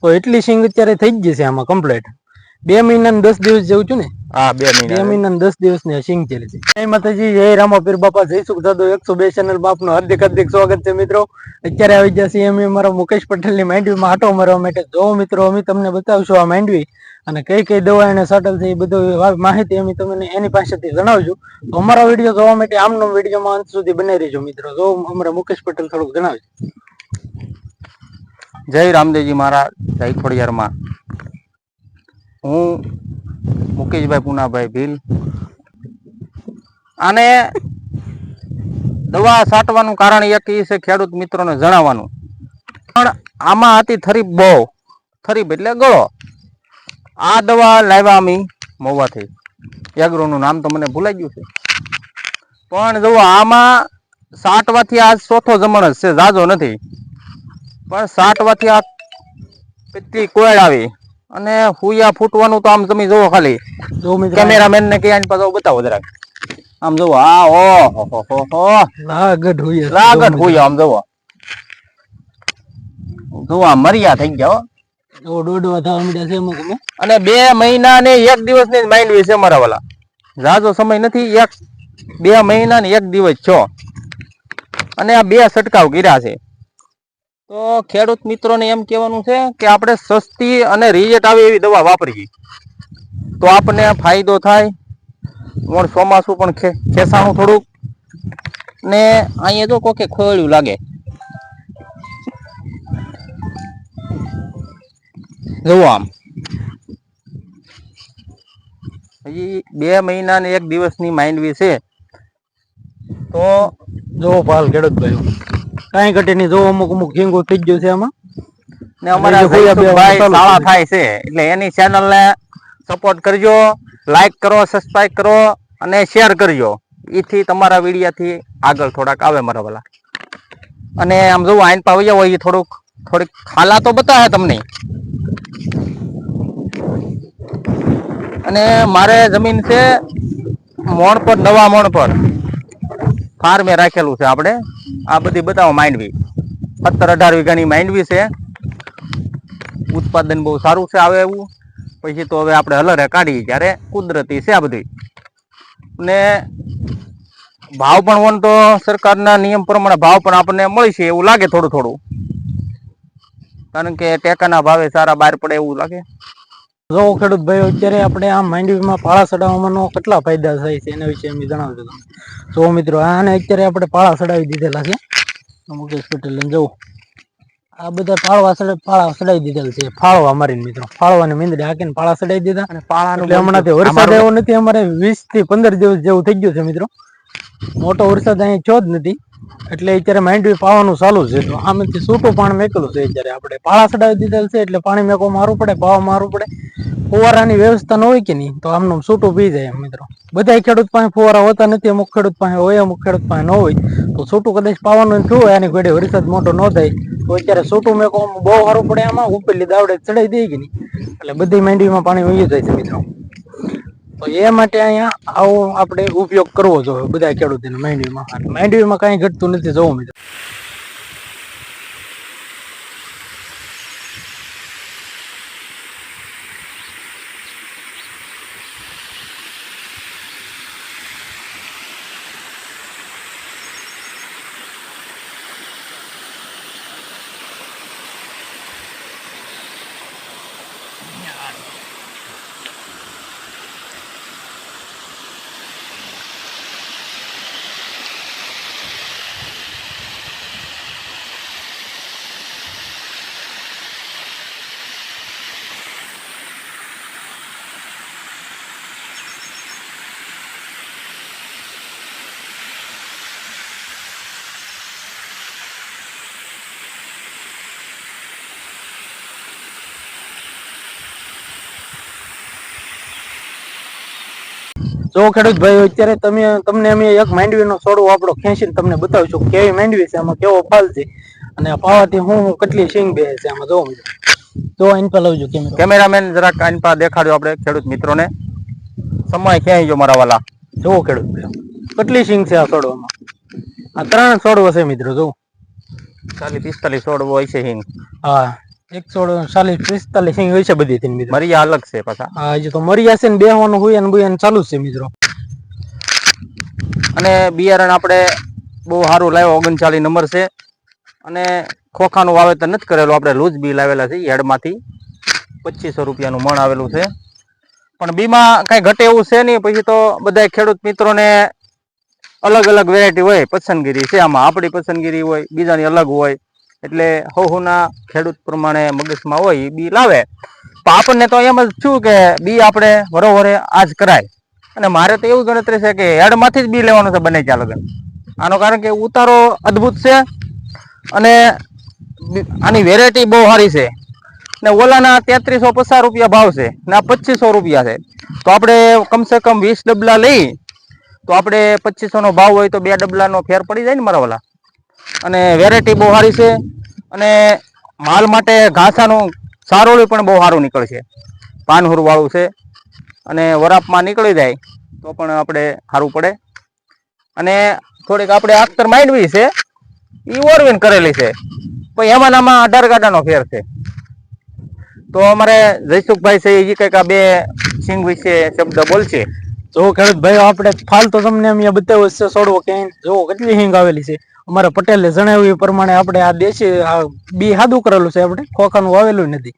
તો એટલી સિંગ અત્યારે થઈ જ જશે આમાં કમ્પ્લીટ 2 મહિના ને 10 દિવસ જેવું છું ને. હા 2 મહિના ને 10 દિવસ ની સિંગ ચાલે છે. જય માતાજી, જય રામાપીર બાપા, જય સુખ દાદો 102 ચેનલ બાપ નું હાર્દિક સ્વાગત છે મિત્રો. અત્યારે આવી જશે અમે અમારા મુકેશ પટેલ ની માંડવીમાં આટો મારવા માટે. જો મિત્રો અમે તમને બતાવશું આ માંડવી અને કઈ કઈ દવા એને સટલ છે એ બધું માહિતી અમે તમને એની પાસેથી જણાવજો. તો અમારા વિડીયો જોવા માટે આમનો વિડીયોમાં અંત સુધી બનાવી રહેજો મિત્રો. જો અમારા મુકેશ પટેલ થોડુંક જણાવજો. જય રામદેવજી મહારાજ, જય ખોડિયારમાં. હું મુકેશભાઈ પુનાભાઈ ભીલ. આને દવા છાંટવાનું કારણ એક એ છે ખેડૂત મિત્રોને જણાવવાનું. પણ આમાં હતી થરીપ બહુ, થરીપ એટલે ગળો. આ દવા લાવ્યા અમે મોવાથી. એગ્રોનું નામ તો મને ભૂલાઈ ગયું છે, પણ જો આમાં છાંટવાથી આ ચોથો જમણ જ છે, જાજો નથી. પણ છાંટવાથી આ કેટલી કોયડ આવી અને હુયા ફૂટવાનું તો આમ તમે જોવો ખાલી. કેમેરામેન ને કે પાછો બતાવો જરાક. આમ જોવો આ ઓહો લાગડ હુયા આમ જોવો. જોવા મર્યા થઈ ગયા અને 2 મહિના ને 1 દિવસ ની માંડવી છે મારા વાલા. જાજો સમય નથી, 2 મહિના ને 1 દિવસ છો. અને આ 2 છંટકાવ કર્યા છે. તો ખેડૂત મિત્રોને એમ કહેવાનું છે કે આપણે સસ્તી અને રિઝલ્ટ આવે એવી દવા વાપરીએ તો આપણને ફાયદો થાય. ચોમાસું પણ ખેસાણું થોડુંક ને અહીંયા જો કોકે ખોળ્યું લાગે. જોવો આમ હજી 2 મહિના ને 1 દિવસની માંડવી છે. તો જોવો પાલ ખેડૂત ભાઈ કાંઈ ઘટે નહીં. જોવો અમુક ઝીંગું થઈ ગયું છે આમાં. ને અમારા ભાઈ શાળા થાય છે એટલે એની ચેનલ ને સપોર્ટ કરજો, લાઈક કરો, સબસ્ક્રાઇબ કરો અને શેર કરજો. એથી તમારા વિડીયાથી આગળ થોડાક આવે મારા વાલા. અને આમ જોવો આઈન પાવી જાવ એ થોડીક ખાલા તો બતાવે તમને. અને મારે જમીન છે મોણ પર, નવા મોણ પર ફાર્મે રાખેલું છે. આપણે આ બધી બતાવો માંડવી 17-18 વીઘાની માંડવી છે. ઉત્પાદન બહુ સારું છે આવે એવું. પછી તો હવે આપણે હલરે કાઢીએ ત્યારે કુદરતી છે આ બધી. ને ભાવ પણ વન તો સરકારના નિયમ પ્રમાણે ભાવ પણ આપણને મળી છે એવું લાગે થોડું થોડું, કારણ કે ટેકાના ભાવે સારા બહાર પડે એવું લાગે. જો ખેડૂત ભાઈ અત્યારે આપણે આ માંડવીમાં પાળા ચડાવવાનો કેટલા ફાયદા થાય છે એના વિશે અમે જણાવજો. જો મિત્રો આને અત્યારે આપણે પાળા ચડાવી દીધેલા છે મુકેશ પટેલ. જો આ બધા પાળા ચડાવી દીધેલા છે. ફાળવા મારીને મિત્રો ફાળવાની મીંદડી હાકીને પાળા ચડાવી દીધા. અને પાળા હમણાં વરસાદ એવો નથી. અમારે 20 થી 15 દિવસ જેવું થઈ ગયું છે મિત્રો. મોટો વરસાદ અહીં થયો જ નથી એટલે અત્યારે માંડવી પાવાનું ચાલુ છે. તો આમાંથી છૂટું પાણી મેકેલું છે. અત્યારે આપણે પાળા ચડાવી દીધેલ છે એટલે પાણી મેકો મારવું પડે, પાવા મારવું પડે. ફુવારાની વ્યવસ્થા ન હોય કે નહીં તો આમનું છૂટું પી જાય મિત્રો. બધા ખેડૂત પાસે ફુવારા હોતા નથી. અમુક ખેડૂત પાસે હોય, અમુક ખેડૂત પાસે ન હોય. તો છૂટું કદાચ પાવાનું થયું હોય આની ઘડે વરસાદ મોટો ન થાય તો અત્યારે છૂટું મેકો બહુ સારું પડે. આમાં ઉપરલી દાવડે ચડાવી દે કે નહીં એટલે બધી માંડવીમાં પાણી વહી જાય છે મિત્રો. તો એ માટે અહીંયા આવો આપણે ઉપયોગ કરવો જોઈએ બધા ખેડૂતોને માંડવીમાં કાંઈ ઘટતું નથી. જોવું મિત્રો જો ખેડૂત ભાઈ અત્યારે તમને અમે એક માંડવીનો છોડવો આપણો ખેંચીને તમને બતાવીશું કેવી માંડવી છે, આમાં કેવો ફાલ છે અને પાવાથી હું કેટલી સિંગ બે છે આમાં. જો જો આઈન પર લાવજો કેમેરામેન જરાક આઈન પર દેખાડજો આપણે ખેડૂત મિત્રોને. સમય ક્યાંય જો મારા વાલા. જો ખેડૂત ભાઈ કેટલી સિંગ છે આ છોડવામાં. આ 3 છોડવો છે મિત્રો. જો 40-45 છોડવો હોય છે હિંગ. હા 140-45 સિંગ હોય છે બધી થઈને મિત્રો. મરિયા અલગ છે પાછા. હા હજી તો મરિયા છે ને બેહવાનું હોય ને બુયાને ચાલુ જ છે મિત્રો. અને બિયારણ આપણે બહુ સારું લાવ્યો, 39 નંબર છે. અને ખોખાનું વાવેતર નથી કરેલું, આપણે લૂજ બી લાવેલા છે હેડમાંથી. 2500 રૂપિયાનું મણ આવેલું છે. પણ બીમાં કઈ ઘટે એવું છે નહીં. પછી તો બધા ખેડૂત મિત્રોને અલગ અલગ વેરાયટી હોય, પસંદગીરી છે આમાં. આપણી પસંદગીરી હોય, બીજાની અલગ હોય. એટલે હોના ખેડૂત પ્રમાણે મગજમાં હોય બી લાવે. પણ આપણને તો એમ જ છું કે બી આપણે વરોવરે આજ કરાય. અને મારે તો એવું ગણતરી છે કે હેડમાંથી જ બી લેવાનું છે બને ત્યાં લગન. આનો કારણ કે ઉતારો અદ્ભુત છે અને આની વેરાયટી બહુ સારી છે. ને ઓલાના 3350 રૂપિયા ભાવ છે ને આ 2500 રૂપિયા છે. તો આપણે કમસે કમ 20 ડબલા લઈ તો આપણે 2500 નો ભાવ હોય તો 2 ડબલાનો ફેર પડી જાય ને મારા વાલા. અને વેરાયટી બહુ સારી છે. અને માલ માટે ઘાસાનું સારોળું પણ બહુ સારું નીકળશે. પાનહુર વાળું છે અને વરાપમાં નીકળી જાય તો પણ આપણે સારું પડે. અને થોડીક આપણે આખતર માંડવી છે એ ઓરવીન કરેલી છે, પણ એમાં આમાં 18 ગાડાનો ફેર છે. તો અમારે જયસુખભાઈ છે એ કંઈક આ 2 સિંગ વિશે શબ્દ બોલશે. જો ખેડૂત ભાઈ આપણે ફાલ તો તમને અહીંયા બતાવ્યો છે છોડવો ક્યાંય જો કેટલી હિંગ આવેલી છે. અમારા પટેલે જણાવ્યું એ પ્રમાણે આપણે આ દેશી બી સાદું કરેલું છે, આપણે ખોખાનું વાવેલું નથી.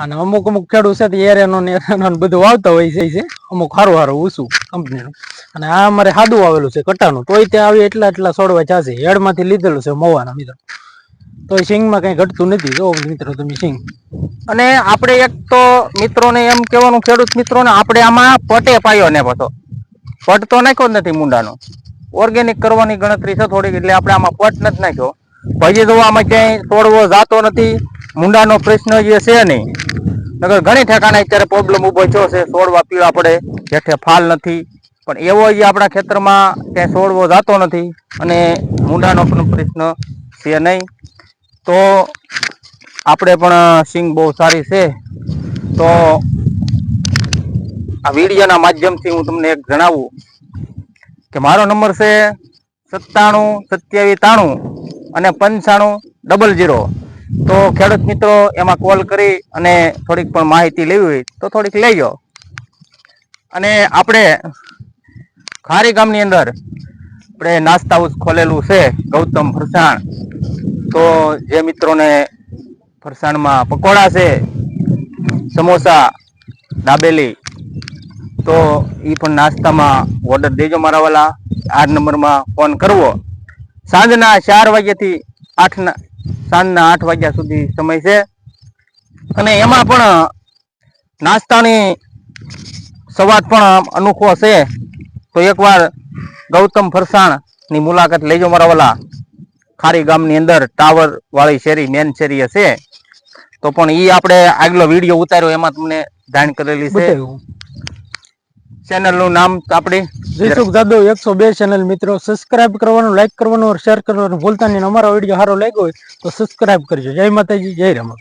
અને અમુક ખેડૂત છે એરેનો ને બધું વાવતા હોય છે, અમુક સારું ઊંચું કંપનીનું. અને આ અમારે સાદું વાવેલું છે કટાનું, તોય ત્યાં આવી એટલા છોડવા ચાશે. હેડમાંથી લીધેલું છે મવાના મિત્રો, તો સિંગમાં કઈ ઘટતું નથી. જો મિત્રો તમે સિંગ. અને આપણે એક તો મિત્રોને એમ કહેવાનું, ખેડૂત મિત્રોને, આપણે આમાં પટે પાયો ને પાછો પટ તો નાખ્યો જ નથી મૂંડાનો. ઓર્ગેનિક કરવાની ગણતરી છે થોડીક, એટલે આપણે આમાં પટ નથી નાખ્યો. પછી તો આમાં ક્યાંય તોડવો જાતો નથી, મૂંડાનો પ્રશ્ન જે છે નહીં. નકર ઘણી ઠેકાણે અત્યારે પ્રોબ્લેમ ઊભો થયો છે, છોડવા પીળા પડે, જેઠે ફાલ નથી. પણ એવો જે આપણા ખેતરમાં ક્યાંય છોડવો જાતો નથી અને મૂંડાનો પણ પ્રશ્ન છે નહીં. તો આપણે પણ સિંગ બહુ સારી છે. તો આ વિડીયોના માધ્યમથી હું તમને એક જણાવું કે મારો નંબર છે 97 27 93 અને 95 00. તો ખેડૂત મિત્રો એમાં કોલ કરી અને થોડીક પણ માહિતી લેવી હોય તો થોડીક લેજો. અને આપણે ખારી ગામની અંદર આપણે નાસ્તા હાઉસ ખોલેલું છે, ગૌતમ ફરસાણ. તો જે મિત્રોને ફરસાણમાં પકોડા છે, સમોસા, દાબેલી, તો એ પણ નાસ્તામાં ઓર્ડર દેજો મારા વાલા. આ નંબરમાં ફોન કરવો. સાંજના 4 વાગ્યાથી સાંજના 8 વાગ્યા સુધી સમય છે. અને એમાં પણ નાસ્તાની સ્વાદ પણ અનોખો છે. તો એકવાર ગૌતમ ફરસાણની મુલાકાત લેજો મારા વાલા. ખારી ગામની અંદર ટાવર વાળી શેરી, મેન શેરી હશે. તો પણ એ આપણે આગલો વિડીયો ઉતાર્યો એમાં તમને જાણ કરેલી છે. ચેનલનું નામ આપણી જયસુખ જાદવ 102 ચેનલ. મિત્રો સબસ્ક્રાઇબ કરવાનું, લાઈક કરવાનું, શેર કરવાનું ભૂલતા નહીં. અમારો વિડીયો સારો લાગ્યો હોય તો સબસ્ક્રાઇબ કરજો. જય માતાજી, જય રમા.